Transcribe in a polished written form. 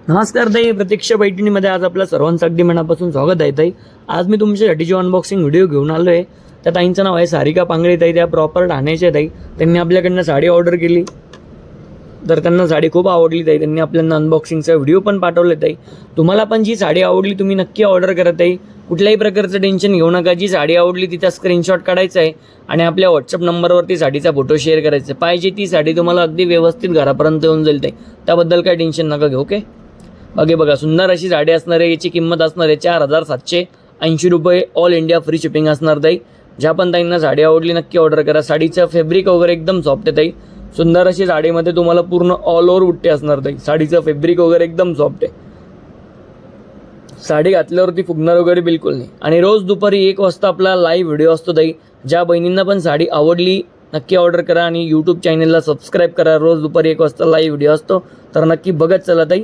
नमस्कार ताई, प्रतीक्षा पैठणीमध्ये आज आपलं सर्वांचं अगदी मनापासून स्वागत आहे ताई. आज मी तुमच्यासाठीची अनबॉक्सिंग व्हिडिओ घेऊन आलो आहे. त्या ताईंचं नाव आहे सारिका पांगळे ताई. त्या प्रॉपर ठाण्याच्या ताई. त्यांनी आपल्याकडनं साडी ऑर्डर केली, तर त्यांना साडी खूप आवडली ताई. त्यांनी आपल्याला अनबॉक्सिंगचा व्हिडिओ पण पाठवले ताई. तुम्हाला पण जी साडी आवडली तुम्ही नक्की ऑर्डर करा ताई. कुठल्याही प्रकारचं टेन्शन घेऊ नका. जी साडी आवडली तिचा स्क्रीनशॉट काढायचा आहे आणि आपल्या व्हॉट्सअप नंबरवरती साडीचा फोटो शेअर करायचा. पाहिजे ती साडी तुम्हाला अगदी व्यवस्थित घरापर्यंत येऊन जाईल ताई. त्याबद्दल काही टेन्शन नका घेऊ. ओके, बघा सुंदर अशी साडी असणार आहे. याची किंमत असणार आहे 4780 रुपये. ऑल इंडिया फ्री शिपिंग असणार ताई. ज्या पण ताईंना साडी आवडली नक्की ऑर्डर करा. साडीचं फॅब्रिक वगैरे एकदम सॉफ्ट आहे ताई. सुंदर अशी साडीमध्ये तुम्हाला पूर्ण ऑल ओव्हर बुट्टे असणार ताई. साडीचं फॅब्रिक वगैरे एकदम सॉफ्ट आहे. साडी घातल्यावरती फुगणार वगैरे बिलकुल नाही. आणि रोज दुपारी 1 वाजता आपला लाईव्ह व्हिडिओ असतो ताई. ज्या बहिणींना पण साडी आवडली नक्की ऑर्डर करा आणि यूट्यूब चॅनलला सबस्क्राईब करा. रोज दुपारी 1 वाजता लाईव्ह व्हिडिओ असतो, तर नक्की बघत चला ताई.